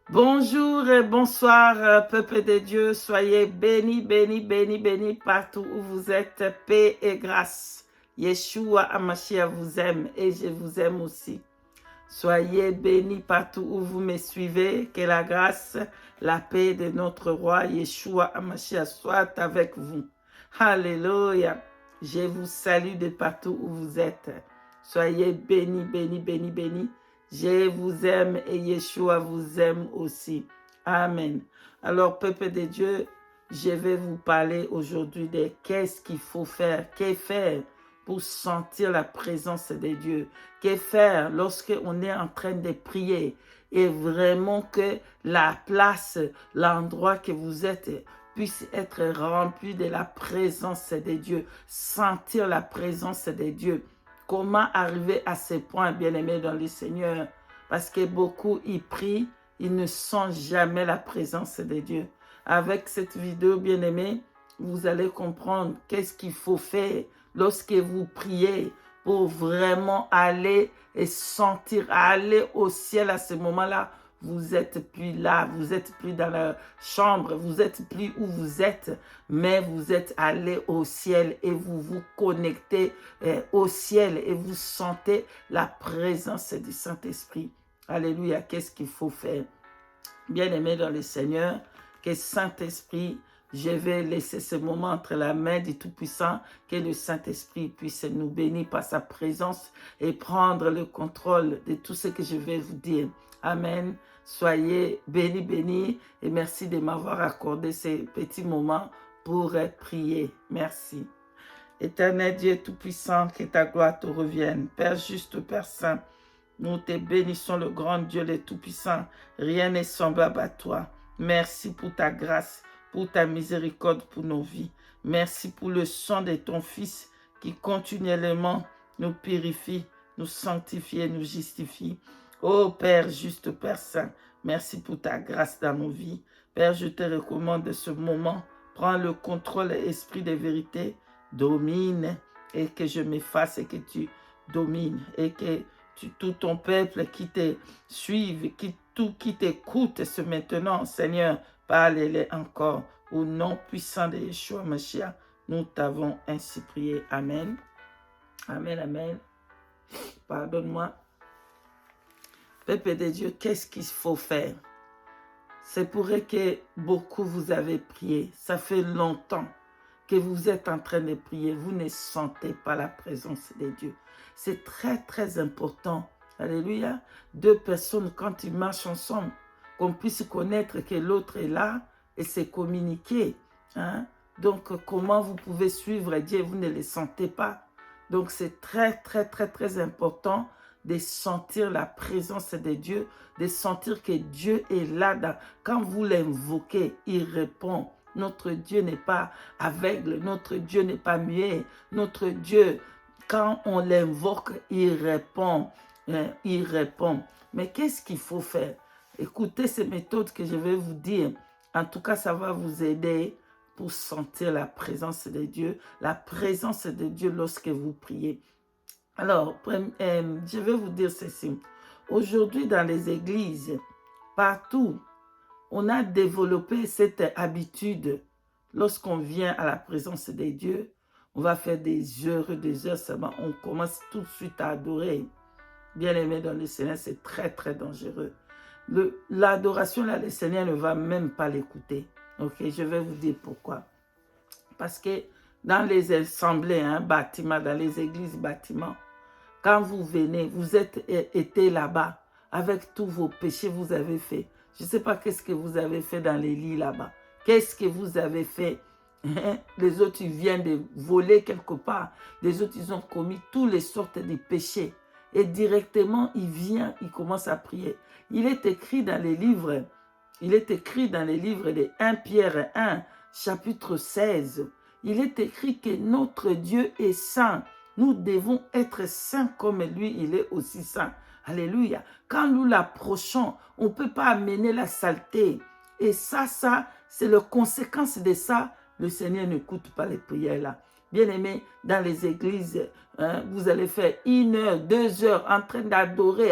Bonjour et bonsoir, peuple de Dieu. Soyez bénis, bénis, bénis, bénis partout où vous êtes. Paix et grâce. Yeshua Hamashia vous aime et je vous aime aussi. Soyez bénis partout où vous me suivez. Que la grâce, la paix de notre roi Yeshua Hamashia soit avec vous. Alléluia. Je vous salue de partout où vous êtes. Soyez bénis, bénis, bénis, bénis. Je vous aime et Yeshua vous aime aussi. Amen. Alors, peuple de Dieu, je vais vous parler aujourd'hui de qu'est-ce qu'il faut faire, qu'est faire pour sentir la présence de Dieu. Que faire lorsque on est en train de prier et vraiment que la place, l'endroit que vous êtes puisse être rempli de la présence de Dieu, sentir la présence de Dieu. Comment arriver à ce point, bien-aimés dans le Seigneur? Parce que beaucoup y prient, ils ne sentent jamais la présence de Dieu. Avec cette vidéo, bien-aimés, vous allez comprendre qu'est-ce qu'il faut faire lorsque vous priez pour vraiment aller et sentir, aller au ciel à ce moment-là. Vous n'êtes plus là, vous n'êtes plus dans la chambre, vous n'êtes plus où vous êtes, mais vous êtes allé au ciel et vous vous connectez au ciel et vous sentez la présence du Saint-Esprit. Alléluia, qu'est-ce qu'il faut faire? Bien-aimé dans le Seigneur, que Saint-Esprit, je vais laisser ce moment entre la main du Tout-Puissant, que le Saint-Esprit puisse nous bénir par sa présence et prendre le contrôle de tout ce que je vais vous dire. Amen. Soyez bénis, bénis et merci de m'avoir accordé ces petits moments pour prier. Merci. Éternel Dieu Tout-Puissant, que ta gloire te revienne. Père juste, Père Saint, nous te bénissons le grand Dieu, le Tout-Puissant. Rien n'est semblable à toi. Merci pour ta grâce, pour ta miséricorde pour nos vies. Merci pour le sang de ton Fils qui continuellement nous purifie, nous sanctifie et nous justifie. Ô Père juste, Père Saint, merci pour ta grâce dans nos vies. Père, je te recommande de ce moment, prends le contrôle, esprit de vérité, domine et que je m'efface et que tu domines et que tout ton peuple qui te suive, qui t'écoute ce maintenant, Seigneur, parle-les encore. Au nom puissant de Yeshua Mashiach, nous t'avons ainsi prié. Amen. Amen, amen. Pardonne-moi. Peuple de Dieu, qu'est-ce qu'il faut faire? C'est pour que beaucoup vous avez prié. Ça fait longtemps que vous êtes en train de prier. Vous ne sentez pas la présence de Dieu. C'est très, très important. Alléluia. Deux personnes, quand ils marchent ensemble, qu'on puisse connaître que l'autre est là et se communiquer. Hein? Donc, comment vous pouvez suivre Dieu? Vous ne le sentez pas. Donc, c'est très, très, très, très important de sentir la présence de Dieu, de sentir que Dieu est là. Quand vous l'invoquez, il répond. Notre Dieu n'est pas aveugle, notre Dieu n'est pas muet. Notre Dieu, quand on l'invoque, il répond. Il répond. Mais qu'est-ce qu'il faut faire? Écoutez ces méthodes que je vais vous dire. En tout cas, ça va vous aider pour sentir la présence de Dieu, la présence de Dieu lorsque vous priez. Alors, je vais vous dire ceci. Aujourd'hui, dans les églises, partout, on a développé cette habitude. Lorsqu'on vient à la présence de Dieu, on va faire des heures seulement. On commence tout de suite à adorer. Bien-aimé dans le Seigneur, c'est très, très dangereux. L'adoration, là, le Seigneur ne va même pas l'écouter. Ok, je vais vous dire pourquoi. Parce que dans les assemblées, bâtiments, dans les églises bâtiments, quand vous venez, vous êtes été là-bas, avec tous vos péchés, vous avez fait. Je ne sais pas qu'est-ce que vous avez fait dans les lits là-bas. Qu'est-ce que vous avez fait? Les autres, ils viennent de voler quelque part. Les autres, ils ont commis toutes les sortes de péchés. Et directement, il vient, il commence à prier. Il est écrit dans les livres, de 1 Pierre 1, chapitre 16. Il est écrit que notre Dieu est saint. Nous devons être saints comme lui, il est aussi saint. Alléluia. Quand nous l'approchons, on ne peut pas amener la saleté. Et ça, c'est la conséquence de ça. Le Seigneur n'écoute pas les prières là. Bien-aimés, dans les églises, vous allez faire 1 heure, 2 heures en train d'adorer,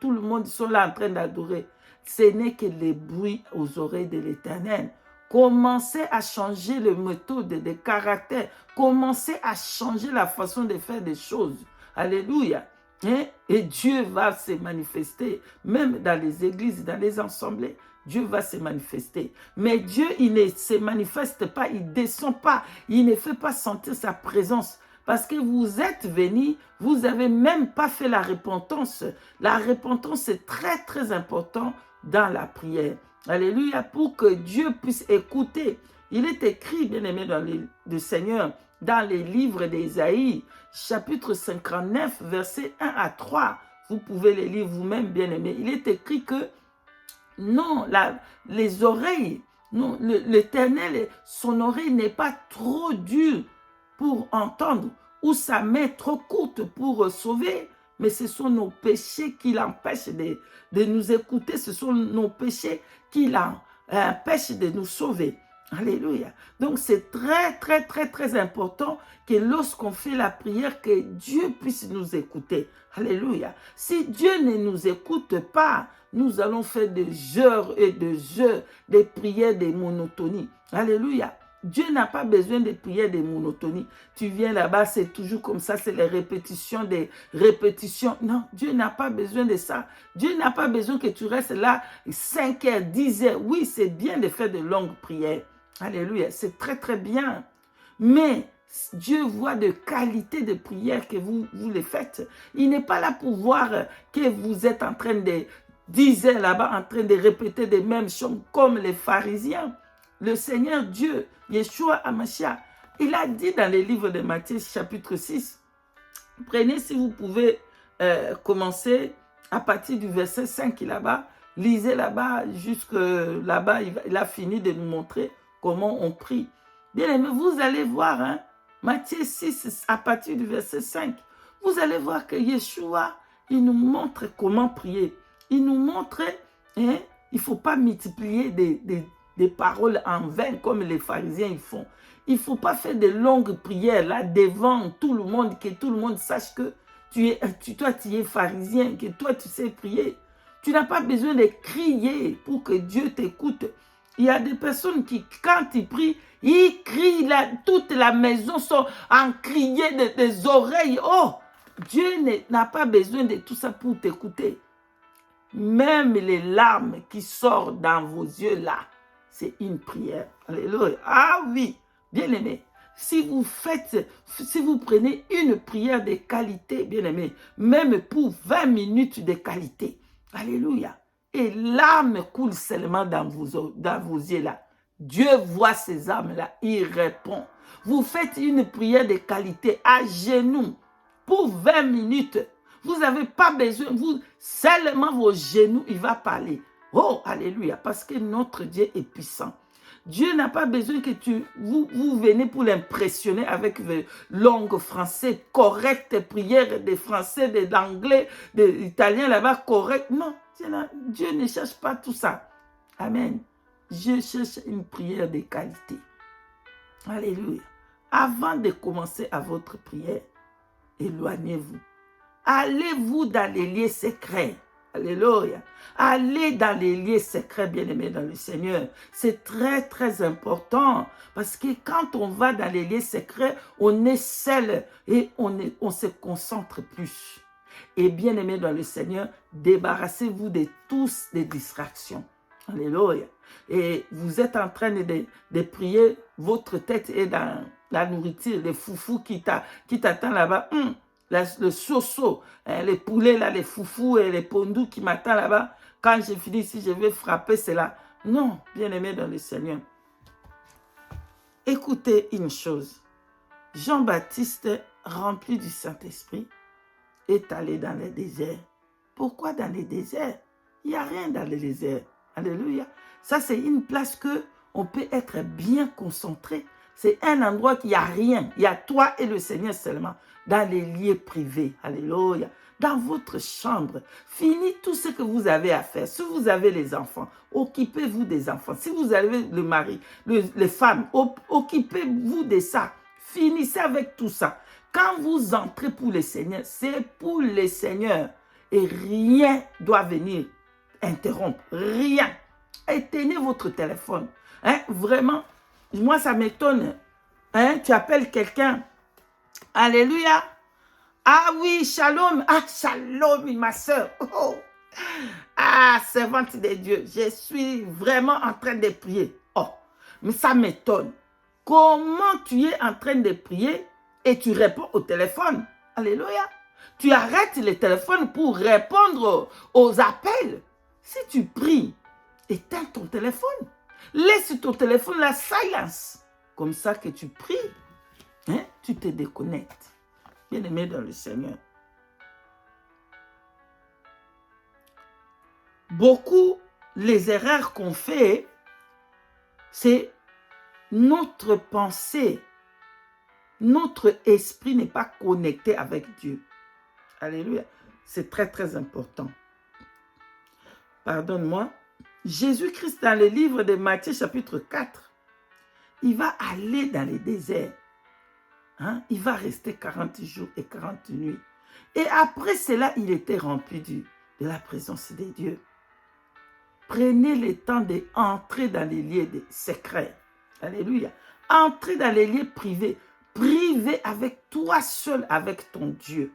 tout le monde sont là en train d'adorer. ce n'est que les bruits aux oreilles de l'Éternel. Commencez à changer les méthodes, les caractères. Commencez à changer la façon de faire des choses. Alléluia. Hein? Et Dieu va se manifester, même dans les églises, dans les assemblées. Dieu va se manifester. Mais Dieu, il ne se manifeste pas, il ne descend pas, il ne fait pas sentir sa présence. Parce que vous êtes venus, vous n'avez même pas fait la repentance. La repentance est très, très important dans la prière. Alléluia, pour que Dieu puisse écouter. Il est écrit, bien aimé, dans le Seigneur, dans les livres d'Ésaïe, chapitre 59, versets 1 à 3. Vous pouvez les lire vous-même, bien aimé. Il est écrit que non, les oreilles, non, l'Éternel, son oreille n'est pas trop dure pour entendre, ou sa main trop courte pour sauver, mais ce sont nos péchés qui l'empêchent de nous écouter, ce sont nos péchés qui l'empêchent de nous sauver. Alléluia. Donc c'est très, très, très, très important que lorsqu'on fait la prière, que Dieu puisse nous écouter. Alléluia. Si Dieu ne nous écoute pas, nous allons faire des heures et des heures de prières de monotonie. Alléluia. Dieu n'a pas besoin de prières de monotonie. Tu viens là-bas, c'est toujours comme ça, c'est les répétitions des répétitions. Non, Dieu n'a pas besoin de ça. Dieu n'a pas besoin que tu restes là 5 heures, 10 heures. Oui, c'est bien de faire de longues prières. Alléluia, c'est très très bien. Mais Dieu voit de qualité de prière que vous les faites. Il n'est pas là pour voir que vous êtes en train de 10 heures là-bas, en train de répéter les mêmes choses comme les pharisiens. Le Seigneur Dieu, Yeshua HaMashiach, il a dit dans le livre de Matthieu chapitre 6, prenez si vous pouvez commencer à partir du verset 5 là-bas, lisez là-bas, jusque là-bas, il a fini de nous montrer comment on prie. Bien aimé, vous allez voir, hein, Matthieu 6, à partir du verset 5, vous allez voir que Yeshua, il nous montre comment prier. Il nous montre, hein, il ne faut pas multiplier des paroles en vain comme les pharisiens ils font. Il ne faut pas faire de longues prières là devant tout le monde, que tout le monde sache que toi tu es pharisien, que toi tu sais prier. Tu n'as pas besoin de crier pour que Dieu t'écoute. Il y a des personnes qui, quand ils prient, ils crient, toute la maison sont en criant des oreilles. Oh, Dieu n'a pas besoin de tout ça pour t'écouter. Même les larmes qui sortent dans vos yeux là, c'est une prière. Alléluia. Ah oui, bien aimé. Si vous prenez une prière de qualité, bien aimé, même pour 20 minutes de qualité, alléluia, et l'âme coule seulement dans vos yeux là, Dieu voit ces âmes là, il répond. Vous faites une prière de qualité à genoux pour 20 minutes. Vous n'avez pas besoin, seulement vos genoux, il va parler. Oh, alléluia, parce que notre Dieu est puissant. Dieu n'a pas besoin que vous venez pour l'impressionner avec de langues français correctes, prières de français, d'anglais, d'italien là-bas correct. Non, Dieu ne cherche pas tout ça. Amen. Dieu cherche une prière de qualité. Alléluia. Avant de commencer à votre prière, éloignez-vous. Allez-vous dans les lieux secrets. Alléluia. Allez dans les lieux secrets, bien-aimés dans le Seigneur. C'est très, très important. Parce que quand on va dans les lieux secrets, on est seul et on se concentre plus. Et bien-aimés dans le Seigneur, débarrassez-vous de tous les distractions. Alléluia. Et vous êtes en train de prier, votre tête est dans la nourriture, les foufous qui t'attendent là-bas. Le soso, les poulets, là, les foufous et les pondous qui m'attendent là-bas. Quand je finis ici, je vais frapper cela. Non, bien-aimé dans le Seigneur. Écoutez une chose. Jean-Baptiste, rempli du Saint-Esprit, est allé dans le désert. Pourquoi dans le désert? Il n'y a rien dans le désert. Alléluia. Ça, c'est une place que on peut être bien concentré. C'est un endroit qu'il n'y a rien. Il y a toi et le Seigneur seulement. Dans les lieux privés. Alléluia. Dans votre chambre. Finis tout ce que vous avez à faire. Si vous avez les enfants, occupez-vous des enfants. Si vous avez le mari, les femmes, occupez-vous de ça. Finissez avec tout ça. Quand vous entrez pour le Seigneur, c'est pour le Seigneur. Et rien doit venir interrompre. Rien. Éteignez votre téléphone. Hein, vraiment, moi, ça m'étonne. Hein, tu appelles quelqu'un. Alléluia. Ah oui, shalom. Ah, shalom, ma soeur. Oh. Ah, servante de Dieu, je suis vraiment en train de prier. Oh, mais ça m'étonne. Comment tu es en train de prier et tu réponds au téléphone? Alléluia. Tu arrêtes le téléphone pour répondre aux appels. Si tu pries, éteins ton téléphone. Laisse ton téléphone la silence. Comme ça que tu pries, hein, tu te déconnectes. Bien-aimé dans le Seigneur. Beaucoup, les erreurs qu'on fait, c'est notre pensée, notre esprit n'est pas connecté avec Dieu. Alléluia. C'est très, très important. Pardonne-moi. Jésus-Christ, dans le livre de Matthieu, chapitre 4, il va aller dans les déserts. Hein? Il va rester 40 jours et 40 nuits. Et après cela, il était rempli de la présence de Dieu. Prenez le temps d'entrer dans les lieux secrets. Alléluia. Entrez dans les lieux privés. Privés avec toi seul, avec ton Dieu.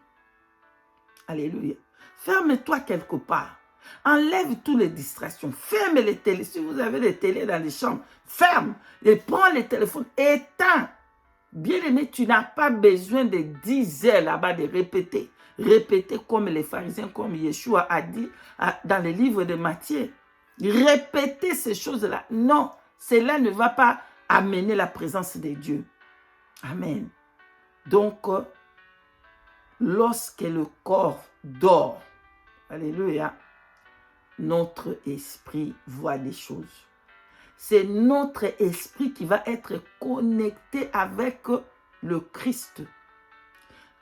Alléluia. Ferme-toi quelque part. Enlève toutes les distractions. Ferme les télés. Si vous avez les télés dans les chambres, ferme. Et prends les téléphones. Éteins. Bien-aimé, tu n'as pas besoin de 10 heures là-bas de répéter. Répéter comme les pharisiens, comme Yeshua a dit dans le livre de Matthieu. Répéter ces choses-là. Non, cela ne va pas amener la présence de Dieu. Amen. Donc, lorsque le corps dort, alléluia, notre esprit voit des choses. C'est notre esprit qui va être connecté avec le Christ.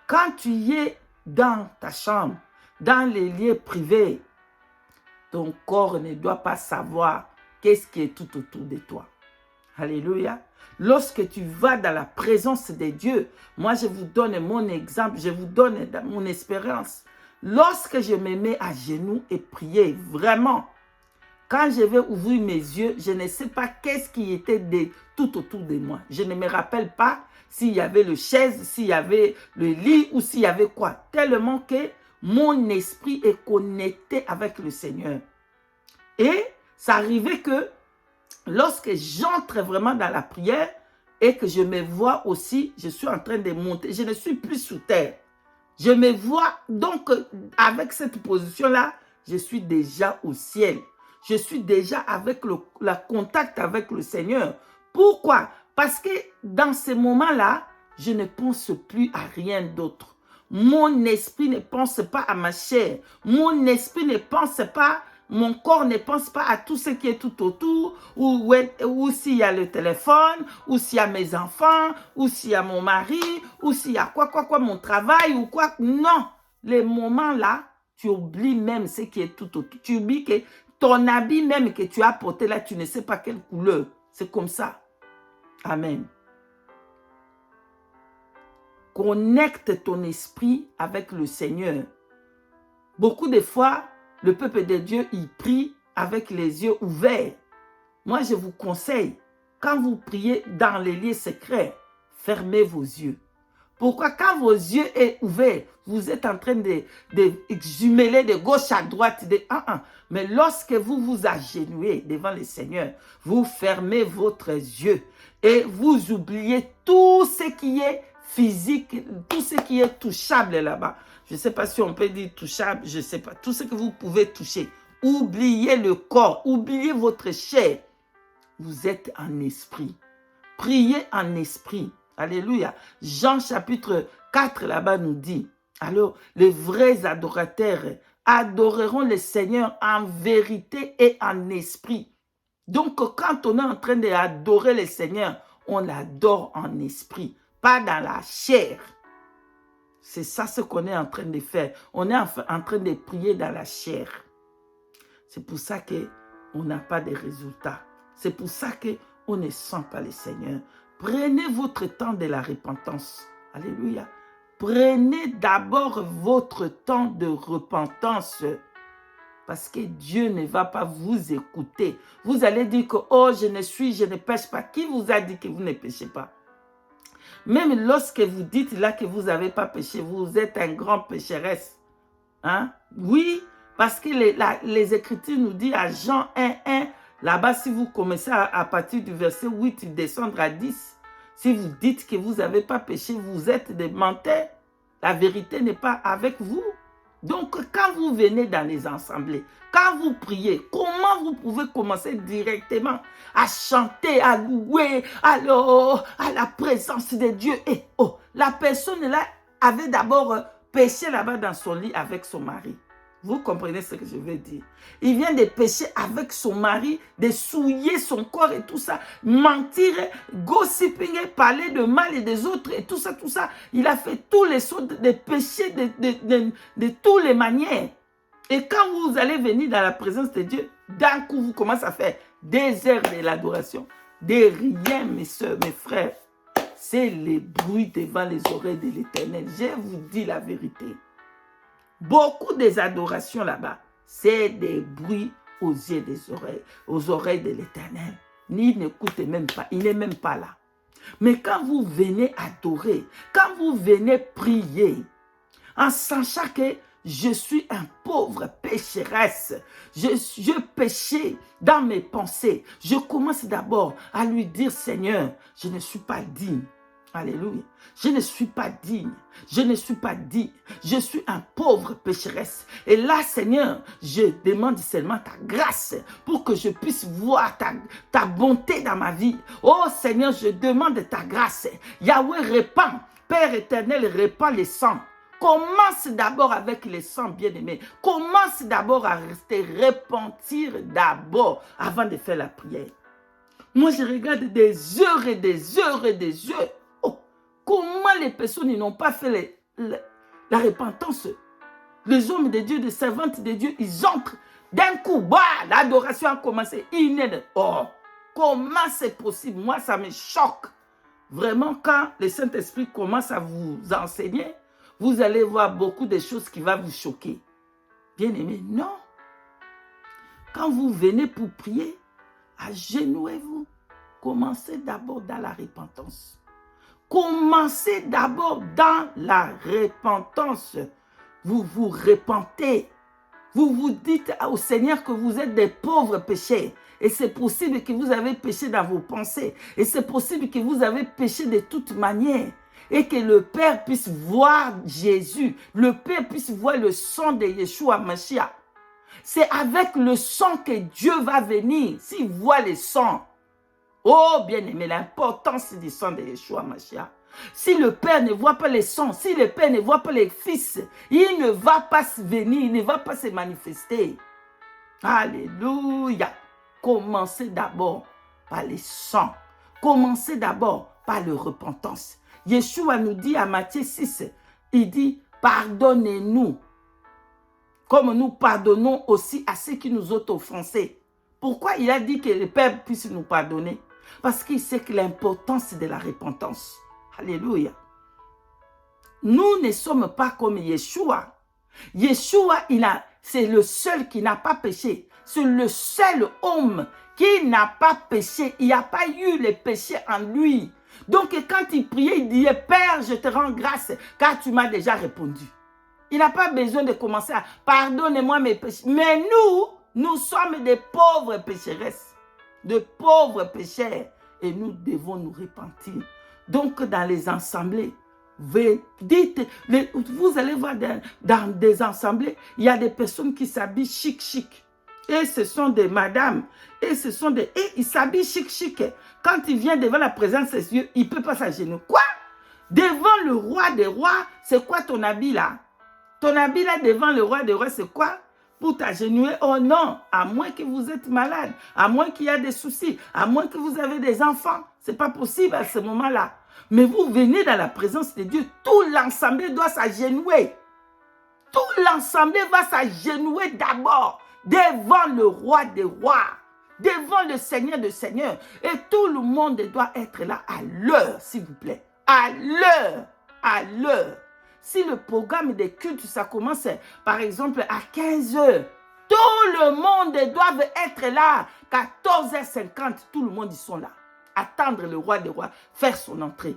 Quand tu es dans ta chambre, dans les lieux privés, ton corps ne doit pas savoir qu'est-ce qui est tout autour de toi. Alléluia. Lorsque tu vas dans la présence de Dieu, moi je vous donne mon exemple, je vous donne mon expérience. Lorsque je me mets à genoux et prier, vraiment, quand je vais ouvrir mes yeux, je ne sais pas qu'est-ce qui était tout autour de moi. Je ne me rappelle pas s'il y avait le chaise, s'il y avait le lit ou s'il y avait quoi. Tellement que mon esprit est connecté avec le Seigneur. Et ça arrivait que lorsque j'entre vraiment dans la prière et que je me vois aussi, je suis en train de monter, je ne suis plus sous terre. Je me vois donc avec cette position-là, je suis déjà au ciel. Je suis déjà avec le contact avec le Seigneur. Pourquoi? Parce que dans ces moments-là, je ne pense plus à rien d'autre. Mon esprit ne pense pas à ma chair. Mon esprit ne pense pas, mon corps ne pense pas à tout ce qui est tout autour, ou s'il y a le téléphone, ou s'il y a mes enfants, ou s'il y a mon mari, ou s'il y a quoi, mon travail, ou quoi. Non, les moments-là, tu oublies même ce qui est tout autour. Tu oublies que ton habit même que tu as porté là, tu ne sais pas quelle couleur. C'est comme ça. Amen. Connecte ton esprit avec le Seigneur. Beaucoup de fois, le peuple de Dieu, il prie avec les yeux ouverts. Moi, je vous conseille, quand vous priez dans les lieux secrets, fermez vos yeux. Pourquoi? Quand vos yeux sont ouverts, vous êtes en train de jumeler de gauche à droite. Mais lorsque vous vous agenouillez devant le Seigneur, vous fermez votre yeux et vous oubliez tout ce qui est physique, tout ce qui est touchable là-bas. Je ne sais pas si on peut dire touchable, je ne sais pas. Tout ce que vous pouvez toucher. Oubliez le corps, oubliez votre chair. Vous êtes en esprit. Priez en esprit. Alléluia. Jean chapitre 4 là-bas nous dit, alors les vrais adorateurs adoreront le Seigneur en vérité et en esprit. Donc quand on est en train d'adorer le Seigneur, on l'adore en esprit, pas dans la chair. C'est ça ce qu'on est en train de faire. On est en train de prier dans la chair. C'est pour ça qu'on n'a pas de résultats. C'est pour ça qu'on ne sent pas le Seigneur. Prenez votre temps de la repentance. Alléluia. Prenez d'abord votre temps de repentance. Parce que Dieu ne va pas vous écouter. Vous allez dire que, oh, je ne pêche pas. Qui vous a dit que vous ne péchez pas? Même lorsque vous dites là que vous n'avez pas péché, vous êtes un grand pécheresse. Hein? Oui, parce que les Écritures nous disent à Jean 1:1, là-bas, si vous commencez à partir du verset 8, descendre à 10, si vous dites que vous n'avez pas péché, vous êtes des menteurs. La vérité n'est pas avec vous. Donc, quand vous venez dans les assemblées, quand vous priez, comment vous pouvez commencer directement à chanter, à louer, alors à la présence de Dieu? Et oh, la personne là avait d'abord péché là-bas dans son lit avec son mari. Vous comprenez ce que je veux dire? Il vient de pécher avec son mari, de souiller son corps et tout ça, mentir, gossiping, parler de mal et des autres et tout ça, tout ça. Il a fait tous les sortes de péchés de toutes les manières. Et quand vous allez venir dans la présence de Dieu, d'un coup, vous commencez à faire des heures de l'adoration. Des rien, mes soeurs, mes frères. C'est les bruits devant les oreilles de l'Éternel. Je vous dis la vérité. Beaucoup des adorations là-bas, c'est des bruits aux yeux des oreilles, aux oreilles de l'Éternel. Il n'écoute même pas, il n'est même pas là. Mais quand vous venez adorer, quand vous venez prier, en sachant que je suis un pauvre pécheresse, je péchais dans mes pensées, je commence d'abord à lui dire, Seigneur, je ne suis pas digne. Alléluia. Je ne suis pas digne. Je ne suis pas digne. Je suis un pauvre pécheresse. Et là, Seigneur, je demande seulement ta grâce pour que je puisse voir ta bonté dans ma vie. Oh Seigneur, je demande ta grâce. Yahweh répand. Père éternel, répand les sangs. Commence d'abord avec les sangs bien-aimés. Commence d'abord à rester repentir d'abord avant de faire la prière. Moi, je regarde des heures et des heures et des heures. Comment les personnes n'ont pas fait la repentance? Les hommes de Dieu, les servantes de Dieu, ils entrent. D'un coup, bah, l'adoration a commencé. Oh, comment c'est possible? Moi, ça me choque. Vraiment, quand le Saint-Esprit commence à vous enseigner, vous allez voir beaucoup de choses qui vont vous choquer. Bien aimé, non. Quand vous venez pour prier, agenouez-vous. Commencez d'abord dans la repentance. Commencez d'abord dans la repentance. Vous vous repentez. Vous vous dites au Seigneur que vous êtes des pauvres pécheurs. Et c'est possible que vous avez péché dans vos pensées. Et c'est possible que vous avez péché de toute manière. Et que le Père puisse voir Jésus. Le Père puisse voir le sang de Yeshua Mashiach. C'est avec le sang que Dieu va venir. S'il voit le sang. Oh, bien-aimé, l'importance du sang de Yeshua Mashiach. Si le Père ne voit pas les sons, si le Père ne voit pas les fils, il ne va pas venir, il ne va pas se manifester. Alléluia. Commencez d'abord par les sons. Commencez d'abord par la repentance. Yeshua nous dit à Matthieu 6, il dit, pardonnez-nous, comme nous pardonnons aussi à ceux qui nous ont offensés. Pourquoi il a dit que le Père puisse nous pardonner? Parce qu'il sait que l'importance de la repentance. Alléluia. Nous ne sommes pas comme Yeshua. Yeshua, c'est le seul qui n'a pas péché. C'est le seul homme qui n'a pas péché. Il n'y a pas eu le péché en lui. Donc quand il priait, il disait, Père, je te rends grâce car tu m'as déjà répondu. Il n'a pas besoin de commencer à pardonner-moi mes péchés. Mais nous sommes des pauvres pécheresses, de pauvres pécheurs, et nous devons nous repentir. Donc, dans les assemblées, vous allez voir dans des assemblées, il y a des personnes qui s'habillent chic. Et ce sont des madames, et ils s'habillent chic. Quand il vient devant la présence de Dieu, il ne peut pas s'agenouiller. Quoi? Devant le roi des rois, c'est quoi ton habit là? Ton habit là devant le roi des rois, c'est quoi? Pour t'agenouiller? Oh non, à moins que vous êtes malade, à moins qu'il y a des soucis, à moins que vous avez des enfants. Ce n'est pas possible à ce moment-là. Mais vous venez dans la présence de Dieu, tout l'ensemble doit s'agenouiller. Tout l'ensemble va s'agenouiller d'abord devant le roi des rois, devant le Seigneur des seigneurs. Et tout le monde doit être là à l'heure, s'il vous plaît. À l'heure. Si le programme des cultes, ça commence par exemple à 15 h, Tout le monde doit être là. 14h50, tout le monde, ils sont là. Attendre le roi des rois, faire son entrée.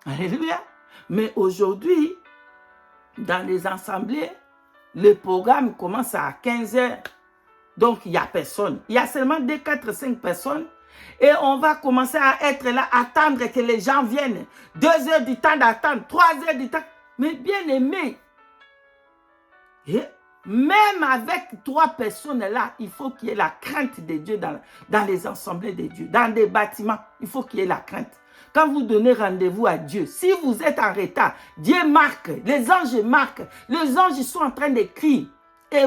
Alléluia. Mais aujourd'hui, dans les assemblées, le programme commence à 15h. Donc, il n'y a personne. Il y a seulement 2, 4, 5 personnes. Et on va commencer à être là, attendre que les gens viennent. 2 heures du temps d'attendre, 3 heures du temps. Mais bien aimé, même avec 3 personnes là, il faut qu'il y ait la crainte de Dieu dans les assemblées de Dieu. Dans des bâtiments, il faut qu'il y ait la crainte. Quand vous donnez rendez-vous à Dieu, si vous êtes en retard, Dieu marque, les anges marquent, les anges sont en train d'écrire. Et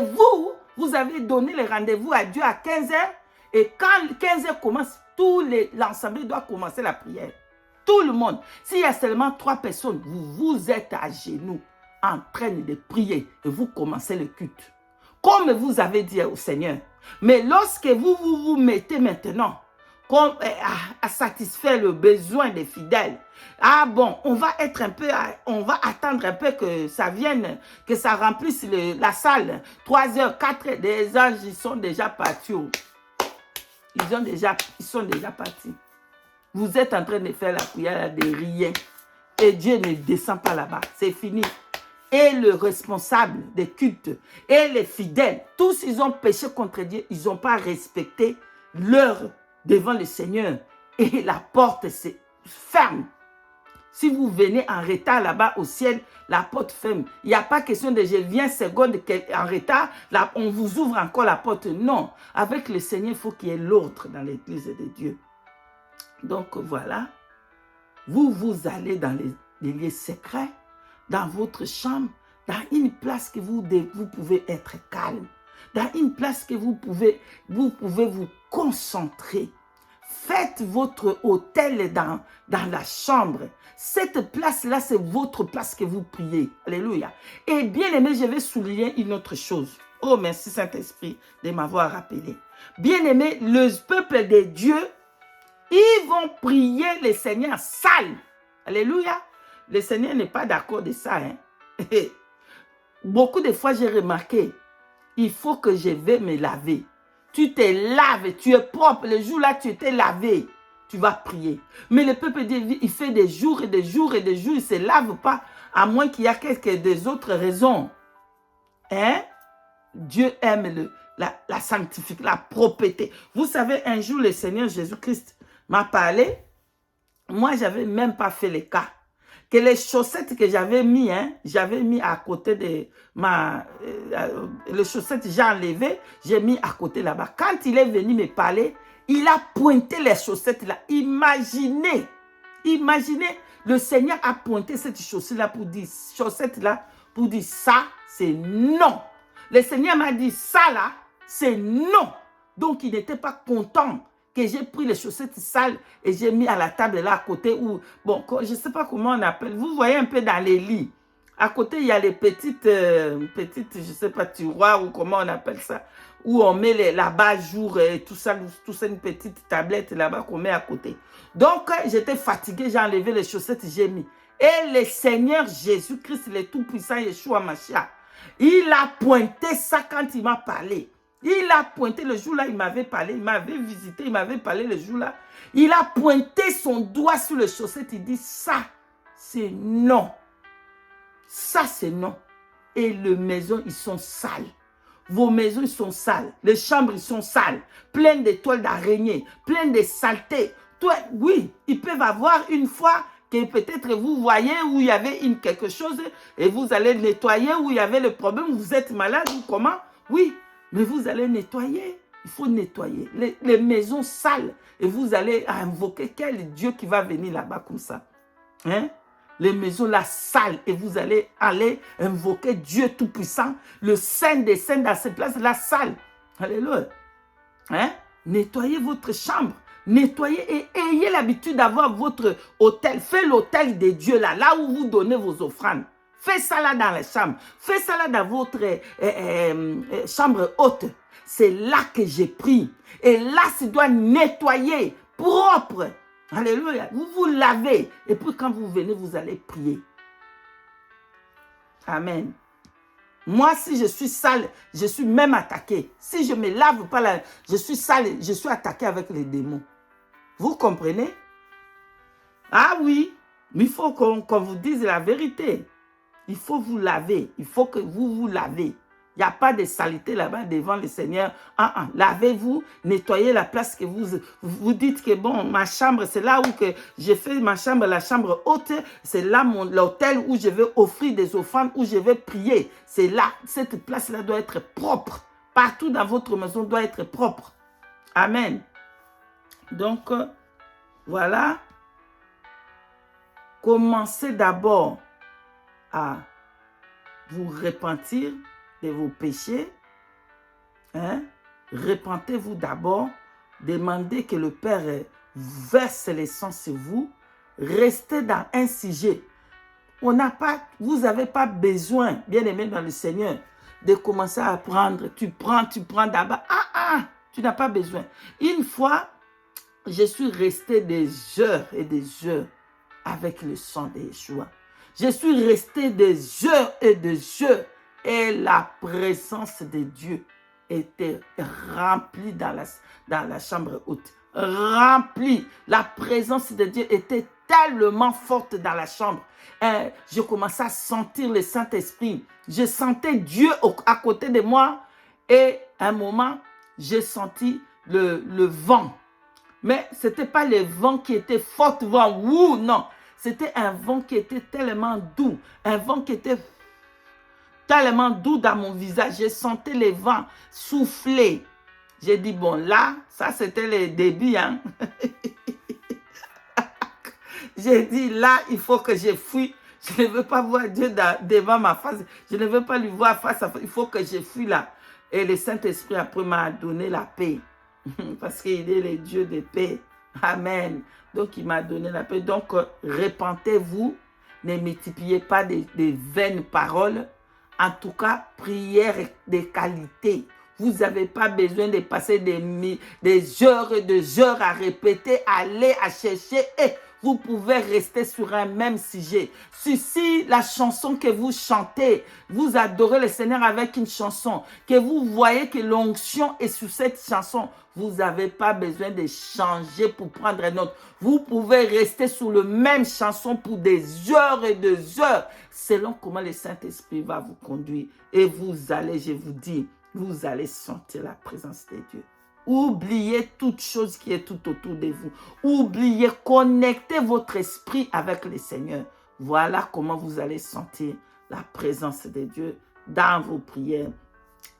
vous avez donné le rendez-vous à Dieu à 15h. Et quand 15h commence, l'ensemble doit commencer la prière. Tout le monde. S'il y a seulement 3 personnes, vous êtes à genoux en train de prier et vous commencez le culte. Comme vous avez dit au Seigneur. Mais lorsque vous mettez maintenant comme à satisfaire le besoin des fidèles. Ah bon, on va attendre un peu que ça vienne, que ça remplisse la salle. 3 heures, 4 heures, les anges, ils sont déjà partis. Ils sont déjà partis. Vous êtes en train de faire la prière de rien. Et Dieu ne descend pas là-bas. C'est fini. Et le responsable des cultes, et les fidèles, tous ils ont péché contre Dieu. Ils n'ont pas respecté leur devant le Seigneur. Et la porte se ferme. Si vous venez en retard là-bas au ciel, la porte ferme. Il n'y a pas question de je viens seconde en retard, là, on vous ouvre encore la porte. Non. Avec le Seigneur, il faut qu'il y ait l'ordre dans l'église de Dieu. Donc voilà. Vous allez dans les lieux secrets, dans votre chambre, dans une place que vous pouvez être calme. Dans une place que vous pouvez vous concentrer. Faites votre autel dans la chambre. Cette place-là, c'est votre place que vous priez. Alléluia. Et bien aimé, je vais souligner une autre chose. Oh, merci Saint-Esprit de m'avoir rappelé. Bien aimé, le peuple de Dieu, ils vont prier le Seigneur sale. Alléluia. Le Seigneur n'est pas d'accord de ça. Hein? Beaucoup de fois, j'ai remarqué, il faut que je vais me laver. Tu te laves, tu es propre. Le jour-là, tu t'es lavé. Tu vas prier. Mais le peuple de Dieu, il fait des jours et des jours et des jours. Il ne se lave pas, à moins qu'il y ait des autres raisons. Hein? Dieu aime la sanctification, la propreté. Vous savez, un jour, le Seigneur Jésus-Christ m'a parlé. Moi, je n'avais même pas fait le cas. Que les chaussettes que j'avais mis à côté de les chaussettes, j'ai enlevé, j'ai mis à côté là-bas. Quand il est venu me parler, il a pointé les chaussettes là. Imaginez, le Seigneur a pointé cette chaussette-là pour dire, ça, c'est non. Le Seigneur m'a dit, ça là, c'est non. Donc, il n'était pas content que j'ai pris les chaussettes sales et j'ai mis à la table là à côté où, bon, je ne sais pas comment on appelle, vous voyez un peu dans les lits. À côté, il y a les petites, je ne sais pas, tiroirs ou comment on appelle ça, où on met l'abat-jour et tout ça, une petite tablette là-bas qu'on met à côté. Donc, j'étais fatiguée, j'ai enlevé les chaussettes, j'ai mis. Et le Seigneur Jésus-Christ, le Tout-Puissant Yeshua Mashiach, il a pointé ça quand il m'a parlé. Il a pointé le jour-là, il m'avait parlé, il m'avait visité, il m'avait parlé le jour-là. Il a pointé son doigt sur les chaussettes, il dit, ça, c'est non. Ça, c'est non. Et les maisons, ils sont sales. Vos maisons, ils sont sales. Les chambres, ils sont sales. Pleines d'étoiles d'araignée, pleines de saletés. Oui, ils peuvent avoir une fois que peut-être vous voyez où il y avait quelque chose et vous allez nettoyer, où il y avait le problème, vous êtes malade ou comment. Oui. Mais vous allez nettoyer. Il faut nettoyer les maisons sales. Et vous allez invoquer quel Dieu qui va venir là-bas comme ça. Hein? Les maisons là sales. Et vous allez invoquer Dieu Tout-Puissant. Le Saint des Saints dans cette place là sale. Alléluia. Hein? Nettoyez votre chambre. Nettoyez et ayez l'habitude d'avoir votre hôtel. Faites l'hôtel de Dieu là où vous donnez vos offrandes. Faites ça là dans les chambres. Faites ça là dans votre chambre haute. C'est là que j'ai pris. Et là, tu dois nettoyer, propre. Alléluia. Vous vous lavez. Et puis quand vous venez, vous allez prier. Amen. Moi, si je suis sale, je suis même attaqué. Si je ne me lave pas, là, je suis sale, je suis attaqué avec les démons. Vous comprenez? Ah oui, mais il faut qu'on vous dise la vérité. Il faut vous laver. Il faut que vous vous lavez. Il n'y a pas de saleté là-bas devant le Seigneur. Lavez-vous, nettoyez la place que vous dites que bon, ma chambre, c'est là où que j'ai fait ma chambre, la chambre haute. C'est là l'hôtel où je vais offrir des offrandes, où je vais prier. C'est là, cette place-là doit être propre. Partout dans votre maison doit être propre. Amen. Donc, voilà. Commencez d'abord à vous repentir de vos péchés. Hein? Repentez-vous d'abord. Demandez que le Père verse les sangs sur vous. Restez dans un sujet. Vous n'avez pas besoin, bien aimé dans le Seigneur, de commencer à prendre. Tu prends d'abord. Tu n'as pas besoin. Une fois, je suis resté des heures et des heures avec le sang de Yeshua. Je suis resté des heures et des heures et la présence de Dieu était remplie dans la chambre haute. Remplie. La présence de Dieu était tellement forte dans la chambre. Je commençais à sentir le Saint-Esprit. Je sentais Dieu à côté de moi et à un moment, j'ai senti le vent. Mais ce n'était pas le vent qui était fort vent. Ouh, non. C'était un vent qui était tellement doux. Un vent qui était tellement doux dans mon visage. Je sentais les vents souffler. J'ai dit, bon, là, ça c'était le début. Hein? J'ai dit, là, il faut que je fuis. Je ne veux pas voir Dieu devant ma face. Je ne veux pas lui voir face à face. Il faut que je fuis là. Et le Saint-Esprit après m'a donné la paix. Parce qu'il est le Dieu de paix. Amen. Donc, il m'a donné la paix. Donc, repentez-vous. Ne multipliez pas des vaines paroles. En tout cas, prière de qualité. Vous n'avez pas besoin de passer des heures et des heures à répéter, aller à chercher. Et vous pouvez rester sur un même sujet. Si la chanson que vous chantez, vous adorez le Seigneur avec une chanson, que vous voyez que l'onction est sur cette chanson, vous n'avez pas besoin de changer pour prendre un autre. Vous pouvez rester sur la même chanson pour des heures et des heures, selon comment le Saint-Esprit va vous conduire. Et vous allez, je vous dis, vous allez sentir la présence de Dieu. Oubliez toute chose qui est tout autour de vous. Oubliez, connectez votre esprit avec le Seigneur. Voilà comment vous allez sentir la présence de Dieu dans vos prières.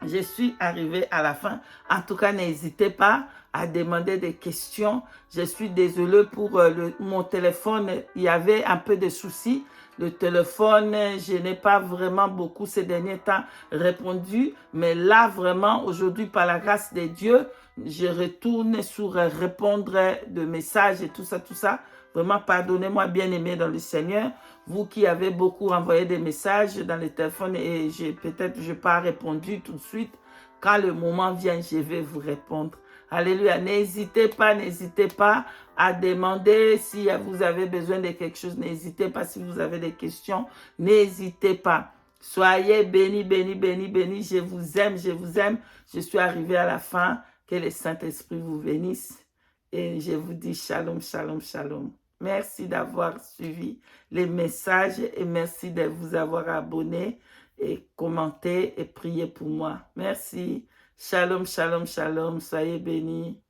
Je suis arrivée à la fin. En tout cas, n'hésitez pas à demander des questions. Je suis désolée pour mon téléphone. Il y avait un peu de soucis. Le téléphone, je n'ai pas vraiment beaucoup ces derniers temps répondu. Mais là, vraiment, aujourd'hui, par la grâce de Dieu, je retourne sur répondre de messages et tout ça. Vraiment, pardonnez-moi, bien-aimés dans le Seigneur. Vous qui avez beaucoup envoyé des messages dans le téléphone et peut-être je n'ai pas répondu tout de suite. Quand le moment vient, je vais vous répondre. Alléluia. N'hésitez pas à demander si vous avez besoin de quelque chose. N'hésitez pas si vous avez des questions. N'hésitez pas. Soyez bénis, bénis, bénis, bénis. Je vous aime, je vous aime. Je suis arrivé à la fin. Que le Saint-Esprit vous bénisse. Et je vous dis shalom, shalom, shalom. Merci d'avoir suivi les messages et merci de vous avoir abonné et commenté et prié pour moi. Merci. Shalom, shalom, shalom. Soyez bénis.